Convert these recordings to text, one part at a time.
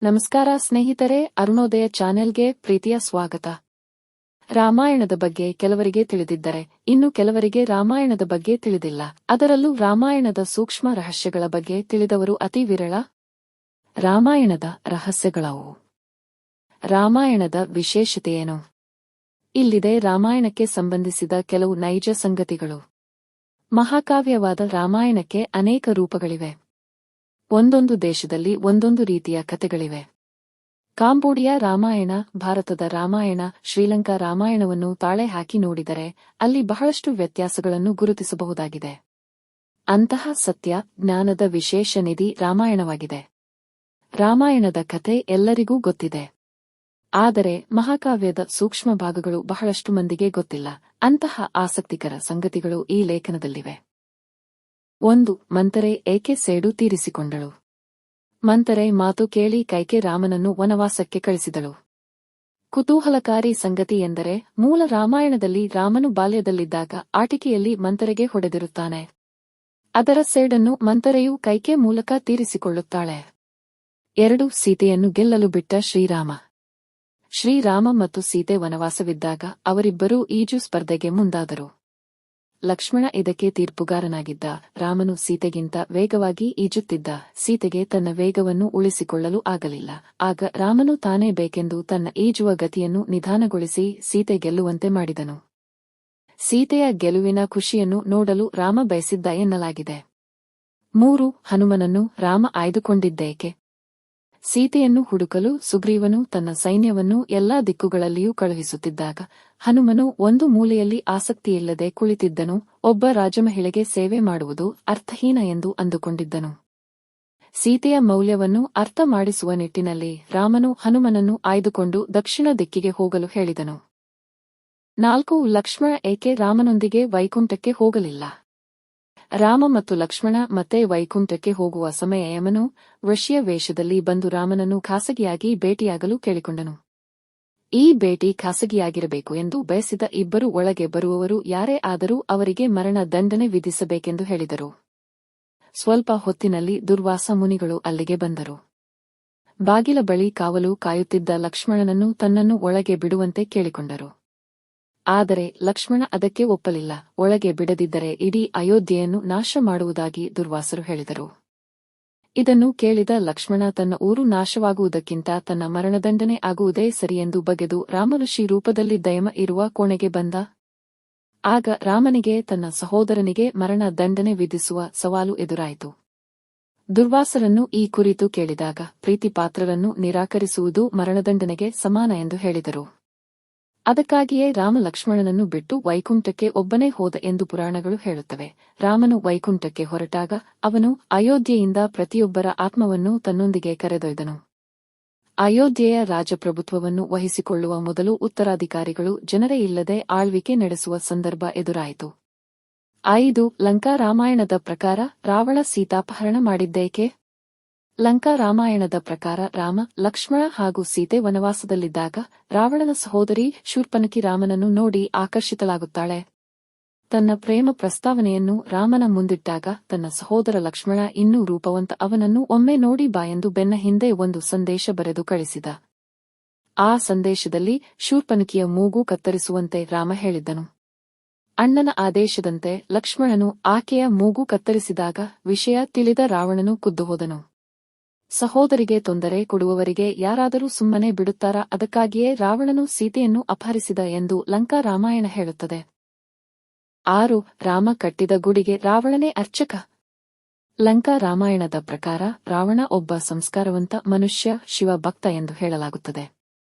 ನಮಸ್ಕಾರ ಸ್ನೇಹಿತರೆ, ಅರುಣೋದಯ ಚಾನೆಲ್ಗೆ ಪ್ರೀತಿಯ ಸ್ವಾಗತ. ರಾಮಾಯಣದ ಬಗ್ಗೆ ಕೆಲವರಿಗೆ ತಿಳಿದಿದ್ದರೆ ಇನ್ನು ಕೆಲವರಿಗೆ ರಾಮಾಯಣದ ಬಗ್ಗೆ ತಿಳಿದಿಲ್ಲ. ಅದರಲ್ಲೂ ರಾಮಾಯಣದ ಸೂಕ್ಷ್ಮ ರಹಸ್ಯಗಳ ಬಗ್ಗೆ ತಿಳಿದವರು ಅತಿ ವಿರಳ. ರಾಮಾಯಣದ ರಹಸ್ಯಗಳವು. ರಾಮಾಯಣದ ವಿಶೇಷತೆಯೇನು? ಇಲ್ಲಿದೆ ರಾಮಾಯಣಕ್ಕೆ ಸಂಬಂಧಿಸಿದ ಕೆಲವು ನೈಜ ಸಂಗತಿಗಳು. ಮಹಾಕಾವ್ಯವಾದ ರಾಮಾಯಣಕ್ಕೆ ಅನೇಕ ರೂಪಗಳಿವೆ. ಒಂದೊಂದು ದೇಶದಲ್ಲಿ ಒಂದೊಂದು ರೀತಿಯ ಕಥೆಗಳಿವೆ. ಕಾಂಬೋಡಿಯಾ ರಾಮಾಯಣ, ಭಾರತದ ರಾಮಾಯಣ, ಶ್ರೀಲಂಕಾ ರಾಮಾಯಣವನ್ನು ತಾಳೆ ಹಾಕಿ ನೋಡಿದರೆ ಅಲ್ಲಿ ಬಹಳಷ್ಟು ವ್ಯತ್ಯಾಸಗಳನ್ನು ಗುರುತಿಸಬಹುದಾಗಿದೆ. ಅಂತಹ ಸತ್ಯ, ಜ್ಞಾನದ ವಿಶೇಷ ನಿಧಿ ರಾಮಾಯಣವಾಗಿದೆ. ರಾಮಾಯಣದ ಕಥೆ ಎಲ್ಲರಿಗೂ ಗೊತ್ತಿದೆ. ಆದರೆ ಮಹಾಕಾವ್ಯದ ಸೂಕ್ಷ್ಮ ಭಾಗಗಳು ಬಹಳಷ್ಟು ಮಂದಿಗೆ ಗೊತ್ತಿಲ್ಲ. ಅಂತಹ ಆಸಕ್ತಿಕರ ಸಂಗತಿಗಳು ಈ ಲೇಖನದಲ್ಲಿವೆ. 1. ಮಂಥರೆ ಏಕೆ ಸೇಡು ತೀರಿಸಿಕೊಂಡಳು? ಮಂಥರೆ ಮಾತು ಕೇಳಿ ಕೈಕೆ ರಾಮನನ್ನು ವನವಾಸಕ್ಕೆ ಕಳಿಸಿದಳು. ಕುತೂಹಲಕಾರಿ ಸಂಗತಿ ಎಂದರೆ ಮೂಲ ರಾಮಾಯಣದಲ್ಲಿ ರಾಮನು ಬಾಲ್ಯದಲ್ಲಿದ್ದಾಗ ಆಟಿಕೆಯಲ್ಲಿ ಮಂಥರೆಗೆ ಹೊಡೆದಿರುತ್ತಾನೆ. ಅದರ ಸೇಡನ್ನು ಮಂಥರೆಯು ಕೈಕೆ ಮೂಲಕ ತೀರಿಸಿಕೊಳ್ಳುತ್ತಾಳೆ. 2. ಸೀತೆಯನ್ನು ಗೆಲ್ಲಲು ಬಿಟ್ಟ ಶ್ರೀರಾಮ. ಶ್ರೀರಾಮ ಮತ್ತು ಸೀತೆ ವನವಾಸವಿದ್ದಾಗ ಅವರಿಬ್ಬರೂ ಈಜು ಸ್ಪರ್ಧೆಗೆ ಮುಂದಾದರು. ಲಕ್ಷ್ಮಣ ಇದಕ್ಕೆ ತೀರ್ಪುಗಾರನಾಗಿದ್ದ. ರಾಮನು ಸೀತೆಗಿಂತ ವೇಗವಾಗಿ ಈಜುತ್ತಿದ್ದ. ಸೀತೆಗೆ ತನ್ನ ವೇಗವನ್ನು ಉಳಿಸಿಕೊಳ್ಳಲು ಆಗಲಿಲ್ಲ. ಆಗ ರಾಮನು ತಾನೇ ಬೇಕೆಂದು ತನ್ನ ಈಜುವ ಗತಿಯನ್ನು ನಿಧಾನಗೊಳಿಸಿ ಸೀತೆ ಗೆಲ್ಲುವಂತೆ ಮಾಡಿದನು. ಸೀತೆಯ ಗೆಲುವಿನ ಖುಷಿಯನ್ನು ನೋಡಲು ರಾಮ ಬಯಸಿದ್ದ ಎನ್ನಲಾಗಿದೆ. 3. ಹನುಮನನ್ನು ರಾಮ ಆಯ್ದುಕೊಂಡಿದ್ದೇಕೆ? ಸೀತೆಯನ್ನು ಹುಡುಕಲು ಸುಗ್ರೀವನು ತನ್ನ ಸೈನ್ಯವನ್ನು ಎಲ್ಲಾ ದಿಕ್ಕುಗಳಲ್ಲಿಯೂ ಕಳುಹಿಸುತ್ತಿದ್ದಾಗ ಹನುಮನು ಒಂದು ಮೂಲೆಯಲ್ಲಿ ಆಸಕ್ತಿಯಿಲ್ಲದೆ ಕುಳಿತಿದ್ದನು. ಒಬ್ಬ ರಾಜಮಹಿಳೆಗೆ ಸೇವೆ ಮಾಡುವುದು ಅರ್ಥಹೀನ ಎಂದು ಅಂದುಕೊಂಡಿದ್ದನು. ಸೀತೆಯ ಮೌಲ್ಯವನ್ನು ಅರ್ಥ ಮಾಡಿಸುವ ನಿಟ್ಟಿನಲ್ಲಿ ರಾಮನು ಹನುಮನನ್ನು ಆಯ್ದುಕೊಂಡು ದಕ್ಷಿಣ ದಿಕ್ಕಿಗೆ ಹೋಗಲು ಹೇಳಿದನು. 4. ಲಕ್ಷ್ಮಣ ಏಕೆ ರಾಮನೊಂದಿಗೆ ವೈಕುಂಠಕ್ಕೆ ಹೋಗಲಿಲ್ಲ? ರಾಮ ಮತ್ತು ಲಕ್ಷ್ಮಣ ಮತ್ತೆ ವೈಕುಂಠಕ್ಕೆ ಹೋಗುವ ಸಮಯ ಯಮನು ಋಷಿಯ ವೇಷದಲ್ಲಿ ಬಂದು ರಾಮನನ್ನು ಖಾಸಗಿಯಾಗಿ ಭೇಟಿಯಾಗಲು ಕೇಳಿಕೊಂಡನು. ಈ ಭೇಟಿ ಖಾಸಗಿಯಾಗಿರಬೇಕು ಎಂದು ಬಯಸಿದ ಇಬ್ಬರು ಒಳಗೆ ಬರುವವರು ಯಾರೇ ಆದರೂ ಅವರಿಗೆ ಮರಣ ದಂಡನೆ ವಿಧಿಸಬೇಕೆಂದು ಹೇಳಿದರು. ಸ್ವಲ್ಪ ಹೊತ್ತಿನಲ್ಲಿ ದುರ್ವಾಸ ಮುನಿಗಳು ಅಲ್ಲಿಗೆ ಬಂದರು. ಬಾಗಿಲ ಬಳಿ ಕಾವಲು ಕಾಯುತ್ತಿದ್ದ ಲಕ್ಷ್ಮಣನನ್ನು ತನ್ನನ್ನು ಒಳಗೆ ಬಿಡುವಂತೆ ಕೇಳಿಕೊಂಡರು. ಆದರೆ ಲಕ್ಷ್ಮಣ ಅದಕ್ಕೆ ಒಪ್ಪಲಿಲ್ಲ. ಒಳಗೆ ಬಿಡದಿದ್ದರೆ ಇಡೀ ಅಯೋಧ್ಯೆಯನ್ನು ನಾಶ ಮಾಡುವುದಾಗಿ ದುರ್ವಾಸರು ಹೇಳಿದರು. ಇದನ್ನು ಕೇಳಿದ ಲಕ್ಷ್ಮಣ ತನ್ನ ಊರು ನಾಶವಾಗುವುದಕ್ಕಿಂತ ತನ್ನ ಮರಣದಂಡನೆ ಆಗುವುದೇ ಸರಿಯೆಂದು ಬಗೆದು ರಾಮಋಷಿ ರೂಪದಲ್ಲಿದ್ದ ಯಮ ಇರುವ ಕೋಣೆಗೆ ಬಂದ. ಆಗ ರಾಮನಿಗೆ ತನ್ನ ಸಹೋದರನಿಗೆ ಮರಣ ದಂಡನೆ ವಿಧಿಸುವ ಸವಾಲು ಎದುರಾಯಿತು. ದುರ್ವಾಸರನ್ನು ಈ ಕುರಿತು ಕೇಳಿದಾಗ ಪ್ರೀತಿಪಾತ್ರರನ್ನು ನಿರಾಕರಿಸುವುದು ಮರಣದಂಡನೆಗೆ ಸಮಾನ ಎಂದು ಹೇಳಿದರು. ಅದಕ್ಕಾಗಿಯೇ ರಾಮ ಲಕ್ಷ್ಮಣನನ್ನು ಬಿಟ್ಟು ವೈಕುಂಠಕ್ಕೆ ಒಬ್ಬನೇ ಹೋದ ಎಂದು ಪುರಾಣಗಳು ಹೇಳುತ್ತವೆ. ರಾಮನು ವೈಕುಂಠಕ್ಕೆ ಹೊರಟಾಗ ಅವನು ಅಯೋಧ್ಯೆಯಿಂದ ಪ್ರತಿಯೊಬ್ಬರ ಆತ್ಮವನ್ನು ತನ್ನೊಂದಿಗೆ ಕರೆದೊಯ್ದನು. ಅಯೋಧ್ಯೆಯ ರಾಜಪ್ರಭುತ್ವವನ್ನು ವಹಿಸಿಕೊಳ್ಳುವ ಮೊದಲು ಉತ್ತರಾಧಿಕಾರಿಗಳು ಜನರೇ ಇಲ್ಲದೆ ಆಳ್ವಿಕೆ ನಡೆಸುವ ಸಂದರ್ಭ ಎದುರಾಯಿತು. 5. ಲಂಕಾ ರಾಮಾಯಣದ ಪ್ರಕಾರ ರಾವಣ ಸೀತಾಪಹರಣ ಮಾಡಿದ್ದೇಕೆ? ಲಂಕಾ ರಾಮಾಯಣದ ಪ್ರಕಾರ ರಾಮ, ಲಕ್ಷ್ಮಣ ಹಾಗೂ ಸೀತೆ ವನವಾಸದಲ್ಲಿದ್ದಾಗ ರಾವಣನ ಸಹೋದರಿ ಶೂರ್ಪನಖಿ ರಾಮನನ್ನು ನೋಡಿ ಆಕರ್ಷಿತಳಾಗುತ್ತಾಳೆ. ತನ್ನ ಪ್ರೇಮ ಪ್ರಸ್ತಾವನೆಯನ್ನು ರಾಮನ ಮುಂದಿಟ್ಟಾಗ ತನ್ನ ಸಹೋದರ ಲಕ್ಷ್ಮಣ ಇನ್ನೂ ರೂಪವಂತ, ಅವನನ್ನು ಒಮ್ಮೆ ನೋಡಿ ಬಾ ಎಂದು ಬೆನ್ನ ಹಿಂದೆ ಒಂದು ಸಂದೇಶ ಬರೆದು ಕಳಿಸಿದ. ಆ ಸಂದೇಶದಲ್ಲಿ ಶೂರ್ಪನಖಿಯ ಮೂಗು ಕತ್ತರಿಸುವಂತೆ ರಾಮ ಹೇಳಿದ್ದನು. ಅಣ್ಣನ ಆದೇಶದಂತೆ ಲಕ್ಷ್ಮಣನು ಆಕೆಯ ಮೂಗು ಕತ್ತರಿಸಿದಾಗ ವಿಷಯ ತಿಳಿದ ರಾವಣನು ಖುದ್ದುಹೋದನು. ಸಹೋದರಿಗೆ ತೊಂದರೆ ಕೊಡುವವರಿಗೆ ಯಾರಾದರೂ ಸುಮ್ಮನೆ ಬಿಡುತ್ತಾರಾ? ಅದಕ್ಕಾಗಿಯೇ ರಾವಣನು ಸೀತೆಯನ್ನು ಅಪಹರಿಸಿದ ಎಂದು ಲಂಕಾ ರಾಮಾಯಣ ಹೇಳುತ್ತದೆ. 6. ರಾಮ ಕಟ್ಟಿದ ಗುಡಿಗೆ ರಾವಣನೇ ಅರ್ಚಕ. ಲಂಕಾ ರಾಮಾಯಣದ ಪ್ರಕಾರ ರಾವಣ ಒಬ್ಬ ಸಂಸ್ಕಾರವಂತ ಮನುಷ್ಯ, ಶಿವ ಭಕ್ತ ಎಂದು ಹೇಳಲಾಗುತ್ತದೆ.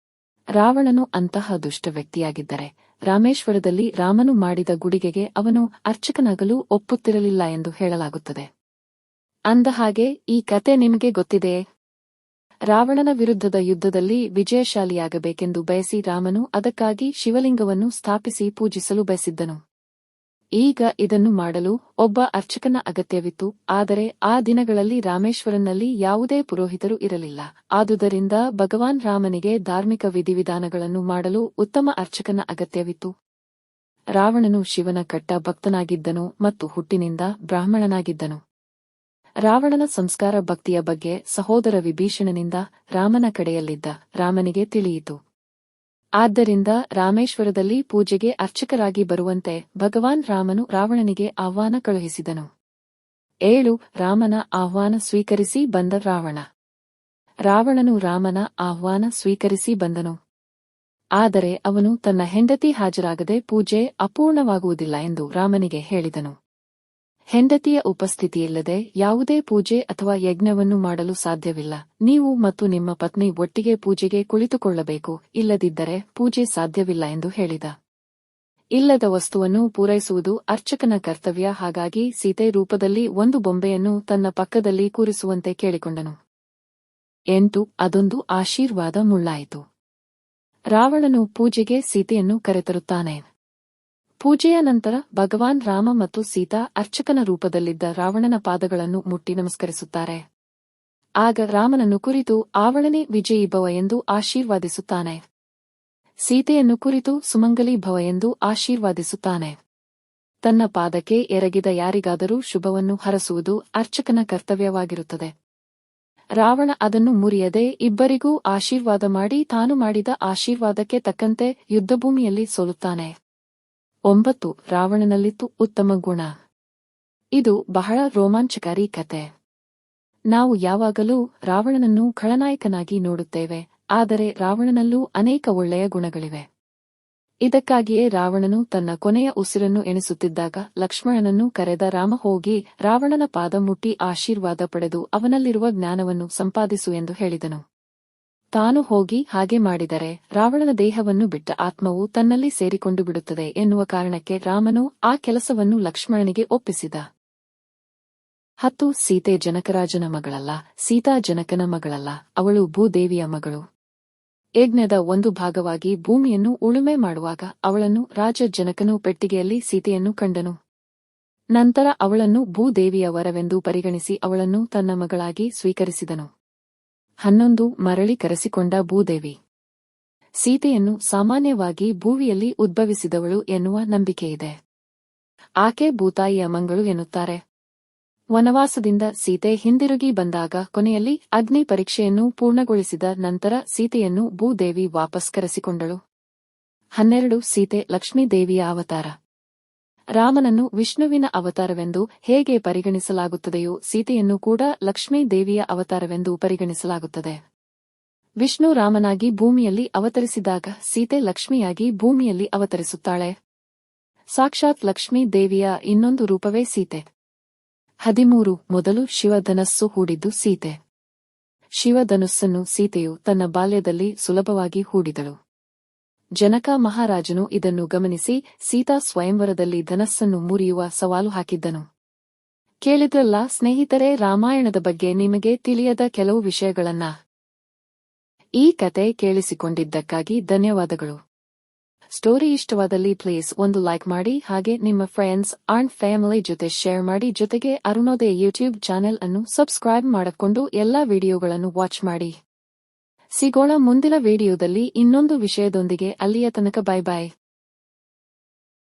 ರಾವಣನು ಅಂತಹ ದುಷ್ಟ ವ್ಯಕ್ತಿಯಾಗಿದ್ದರೆ ರಾಮೇಶ್ವರದಲ್ಲಿ ರಾಮನು ಮಾಡಿದ ಗುಡಿಗೆಗೆ ಅವನು ಅರ್ಚಕನಾಗಲು ಒಪ್ಪುತ್ತಿರಲಿಲ್ಲ ಎಂದು ಹೇಳಲಾಗುತ್ತದೆ. ಅಂದಹಾಗೆ ಈ ಕತೆ ನಿಮಗೆ ಗೊತ್ತಿದೆಯೇ? ರಾವಣನ ವಿರುದ್ಧದ ಯುದ್ಧದಲ್ಲಿ ವಿಜಯಶಾಲಿಯಾಗಬೇಕೆಂದು ಬಯಸಿ ರಾಮನು ಅದಕ್ಕಾಗಿ ಶಿವಲಿಂಗವನ್ನು ಸ್ಥಾಪಿಸಿ ಪೂಜಿಸಲು ಬಯಸಿದ್ದನು. ಈಗ ಇದನ್ನು ಮಾಡಲು ಒಬ್ಬ ಅರ್ಚಕನ ಅಗತ್ಯವಿತ್ತು. ಆದರೆ ಆ ದಿನಗಳಲ್ಲಿ ರಾಮೇಶ್ವರನಲ್ಲಿ ಯಾವುದೇ ಪುರೋಹಿತರು ಇರಲಿಲ್ಲ. ಆದುದರಿಂದ ಭಗವಾನ್ ರಾಮನಿಗೆ ಧಾರ್ಮಿಕ ವಿಧಿವಿಧಾನಗಳನ್ನು ಮಾಡಲು ಉತ್ತಮ ಅರ್ಚಕನ ಅಗತ್ಯವಿತ್ತು. ರಾವಣನು ಶಿವನ ಕಟ್ಟ ಭಕ್ತನಾಗಿದ್ದನು ಮತ್ತು ಹುಟ್ಟಿನಿಂದ ಬ್ರಾಹ್ಮಣನಾಗಿದ್ದನು. ರಾವಣನ ಸಂಸ್ಕಾರ ಭಕ್ತಿಯ ಬಗ್ಗೆ ಸಹೋದರ ವಿಭೀಷಣನಿಂದ ರಾಮನ ಕಡೆಯಲ್ಲಿದ್ದ ರಾಮನಿಗೆ ತಿಳಿಯಿತು. ಆದ್ದರಿಂದ ರಾಮೇಶ್ವರದಲ್ಲಿ ಪೂಜೆಗೆ ಅರ್ಚಕರಾಗಿ ಬರುವಂತೆ ಭಗವಾನ್ ರಾಮನು ರಾವಣನಿಗೆ ಆಹ್ವಾನ ಕಳುಹಿಸಿದನು. 7 ರಾಮನ ಆಹ್ವಾನ ಸ್ವೀಕರಿಸಿ ಬಂದ ರಾವಣ. ರಾವಣನು ರಾಮನ ಆಹ್ವಾನ ಸ್ವೀಕರಿಸಿ ಬಂದನು. ಆದರೆ ಅವನು ತನ್ನ ಹೆಂಡತಿ ಹಾಜರಾಗದೆ ಪೂಜೆ ಅಪೂರ್ಣವಾಗುವುದಿಲ್ಲ ಎಂದು ರಾಮನಿಗೆ ಹೇಳಿದನು. ಹೆಂಡತಿಯ ಉಪಸ್ಥಿತಿಯಿಲ್ಲದೆ ಯಾವುದೇ ಪೂಜೆ ಅಥವಾ ಯಜ್ಞವನ್ನು ಮಾಡಲು ಸಾಧ್ಯವಿಲ್ಲ. ನೀವು ಮತ್ತು ನಿಮ್ಮ ಪತ್ನಿ ಒಟ್ಟಿಗೆ ಪೂಜೆಗೆ ಕುಳಿತುಕೊಳ್ಳಬೇಕು, ಇಲ್ಲದಿದ್ದರೆ ಪೂಜೆ ಸಾಧ್ಯವಿಲ್ಲ ಎಂದು ಹೇಳಿದ. ಇಲ್ಲದ ವಸ್ತುವನ್ನು ಪೂರೈಸುವುದು ಅರ್ಚಕನ ಕರ್ತವ್ಯ. ಹಾಗಾಗಿ ಸೀತೆ ರೂಪದಲ್ಲಿ ಒಂದು ಬೊಂಬೆಯನ್ನು ತನ್ನ ಪಕ್ಕದಲ್ಲಿ ಕೂರಿಸುವಂತೆ ಕೇಳಿಕೊಂಡನು. 8 ಅದೊಂದು ಆಶೀರ್ವಾದ ಮುಳ್ಳಾಯಿತು. ರಾವಣನು ಪೂಜೆಗೆ ಸೀತೆಯನ್ನು ಕರೆತರುತ್ತಾನೆ. ಪೂಜೆಯ ನಂತರ ಭಗವಾನ್ ರಾಮ ಮತ್ತು ಸೀತಾ ಅರ್ಚಕನ ರೂಪದಲ್ಲಿದ್ದ ರಾವಣನ ಪಾದಗಳನ್ನು ಮುಟ್ಟಿ ನಮಸ್ಕರಿಸುತ್ತಾರೆ. ಆಗ ರಾಮನನ್ನು ಕುರಿತು ಆವಳನೆ ವಿಜಯೀ ಭವ ಎಂದು ಆಶೀರ್ವಾದಿಸುತ್ತಾನೆ. ಸೀತೆಯನ್ನು ಕುರಿತು ಸುಮಂಗಲಿ ಭವ ಎಂದು ಆಶೀರ್ವಾದಿಸುತ್ತಾನೆ. ತನ್ನ ಪಾದಕ್ಕೆ ಎರಗಿದ ಯಾರಿಗಾದರೂ ಶುಭವನ್ನು ಹರಸುವುದು ಅರ್ಚಕನ ಕರ್ತವ್ಯವಾಗಿರುತ್ತದೆ. ರಾವಣ ಅದನ್ನು ಮುರಿಯದೆ ಇಬ್ಬರಿಗೂ ಆಶೀರ್ವಾದ ಮಾಡಿ ತಾನು ಮಾಡಿದ ಆಶೀರ್ವಾದಕ್ಕೆ ತಕ್ಕಂತೆ ಯುದ್ಧಭೂಮಿಯಲ್ಲಿ ಸೋಲುತ್ತಾನೆ. 9 ರಾವಣನಲ್ಲಿತ್ತು ಉತ್ತಮ ಗುಣ. ಇದು ಬಹಳ ರೋಮಾಂಚಕಾರಿ ಕತೆ. ನಾವು ಯಾವಾಗಲೂ ರಾವಣನನ್ನು ಖಳನಾಯಕನಾಗಿ ನೋಡುತ್ತೇವೆ, ಆದರೆ ರಾವಣನಲ್ಲೂ ಅನೇಕ ಒಳ್ಳೆಯ ಗುಣಗಳಿವೆ. ಇದಕ್ಕಾಗಿಯೇ ರಾವಣನು ತನ್ನ ಕೊನೆಯ ಉಸಿರನ್ನು ಎಣಿಸುತ್ತಿದ್ದಾಗ ಲಕ್ಷ್ಮಣನನ್ನು ಕರೆದ ರಾಮ, ಹೋಗಿ ರಾವಣನ ಪಾದ ಮುಟ್ಟಿ ಆಶೀರ್ವಾದ ಪಡೆದು ಅವನಲ್ಲಿರುವ ಜ್ಞಾನವನ್ನು ಸಂಪಾದಿಸು ಎಂದು ಹೇಳಿದನು. ತಾನು ಹೋಗಿ ಹಾಗೆ ಮಾಡಿದರೆ ರಾವಣನ ದೇಹವನ್ನು ಬಿಟ್ಟ ಆತ್ಮವು ತನ್ನಲ್ಲಿ ಸೇರಿಕೊಂಡು ಬಿಡುತ್ತದೆ ಎನ್ನುವ ಕಾರಣಕ್ಕೆ ರಾಮನು ಆ ಕೆಲಸವನ್ನು ಲಕ್ಷ್ಮಣನಿಗೆ ಒಪ್ಪಿಸಿದ. 10 ಸೀತೆ ಜನಕರಾಜನ ಮಗಳಲ್ಲ, ಸೀತಾ ಜನಕನ ಮಗಳಲ್ಲ, ಅವಳು ಭೂದೇವಿಯ ಮಗಳು. ಯಜ್ಞದ ಒಂದು ಭಾಗವಾಗಿ ಭೂಮಿಯನ್ನು ಉಳುಮೆ ಮಾಡುವಾಗ ಅವಳನ್ನು ರಾಜ ಜನಕನು ಪೆಟ್ಟಿಗೆಯಲ್ಲಿ ಸೀತೆಯನ್ನು ಕಂಡನು. ನಂತರ ಅವಳನ್ನು ಭೂದೇವಿಯ ವರವೆಂದು ಪರಿಗಣಿಸಿ ಅವಳನ್ನು ತನ್ನ ಮಗಳಾಗಿ ಸ್ವೀಕರಿಸಿದನು. 11 ಮರಳಿ ಕರೆಸಿಕೊಂಡ ಭೂದೇವಿ. ಸೀತೆಯನ್ನು ಸಾಮಾನ್ಯವಾಗಿ ಭೂವಿಯಲ್ಲಿ ಉದ್ಭವಿಸಿದವಳು ಎನ್ನುವ ನಂಬಿಕೆಯಿದೆ. ಆಕೆ ಭೂತಾಯಿಯ ಮಂಗಳು ಎನ್ನುತ್ತಾರೆ. ವನವಾಸದಿಂದ ಸೀತೆ ಹಿಂದಿರುಗಿ ಬಂದಾಗ ಕೊನೆಯಲ್ಲಿ ಅಗ್ನಿ ಪರೀಕ್ಷೆಯನ್ನು ಪೂರ್ಣಗೊಳಿಸಿದ ನಂತರ ಸೀತೆಯನ್ನು ಭೂದೇವಿ ವಾಪಸ್ ಕರೆಸಿಕೊಂಡಳು. 12 ಸೀತೆ ಲಕ್ಷ್ಮೀದೇವಿಯ ಅವತಾರ. ರಾಮನನ್ನು ವಿಷ್ಣುವಿನ ಅವತಾರವೆಂದು ಹೇಗೆ ಪರಿಗಣಿಸಲಾಗುತ್ತದೆಯೋ ಸೀತೆಯನ್ನು ಕೂಡ ಲಕ್ಷ್ಮೀ ದೇವಿಯ ಅವತಾರವೆಂದು ಪರಿಗಣಿಸಲಾಗುತ್ತದೆ. ವಿಷ್ಣು ರಾಮನಾಗಿ ಭೂಮಿಯಲ್ಲಿ ಅವತರಿಸಿದಾಗ ಸೀತೆ ಲಕ್ಷ್ಮಿಯಾಗಿ ಭೂಮಿಯಲ್ಲಿ ಅವತರಿಸುತ್ತಾಳೆ. ಸಾಕ್ಷಾತ್ ಲಕ್ಷ್ಮೀ ದೇವಿಯ ಇನ್ನೊಂದು ರೂಪವೇ ಸೀತೆ. 13 ಮೊದಲು ಶಿವಧನಸ್ಸು ಹೂಡಿದ್ದು ಸೀತೆ. ಶಿವಧನುಸ್ಸನ್ನು ಸೀತೆಯು ತನ್ನ ಬಾಲ್ಯದಲ್ಲಿ ಸುಲಭವಾಗಿ ಹೂಡಿದಳು. ಜನಕ ಮಹಾರಾಜನು ಇದನ್ನು ಗಮನಿಸಿ ಸೀತಾ ಸ್ವಯಂವರದಲ್ಲಿ ಧನಸ್ಸನ್ನು ಮುರಿಯುವ ಸವಾಲು ಹಾಕಿದ್ದನು. ಕೇಳಿದ್ರಲ್ಲ ಸ್ನೇಹಿತರೆ ರಾಮಾಯಣದ ಬಗ್ಗೆ ನಿಮಗೆ ತಿಳಿಯದ ಕೆಲವು ವಿಷಯಗಳನ್ನ. ಈ ಕತೆ ಕೇಳಿಸಿಕೊಂಡಿದ್ದಕ್ಕಾಗಿ ಧನ್ಯವಾದಗಳು. ಸ್ಟೋರಿ ಇಷ್ಟವಾದಲ್ಲಿ ಪ್ಲೀಸ್ ಒಂದು ಲೈಕ್ ಮಾಡಿ, ಹಾಗೆ ನಿಮ್ಮ ಫ್ರೆಂಡ್ಸ್ ಅಂಡ್ ಫ್ಯಾಮಿಲಿ ಜೊತೆ ಶೇರ್ ಮಾಡಿ. ಜೊತೆಗೆ ಅರುಣೋದಯ ಯೂಟ್ಯೂಬ್ ಚಾನೆಲ್ ಅನ್ನು ಸಬ್ಸ್ಕ್ರೈಬ್ ಮಾಡಿಕೊಂಡು ಎಲ್ಲಾ ವಿಡಿಯೋಗಳನ್ನು ವಾಚ್ ಮಾಡಿ. ಸಿಗೋಣ ಮುಂದಿನ ವಿಡಿಯೋದಲ್ಲಿ ಇನ್ನೊಂದು ವಿಷಯದೊಂದಿಗೆ. ಅಲ್ಲಿಯ ತನಕ ಬೈ ಬೈ.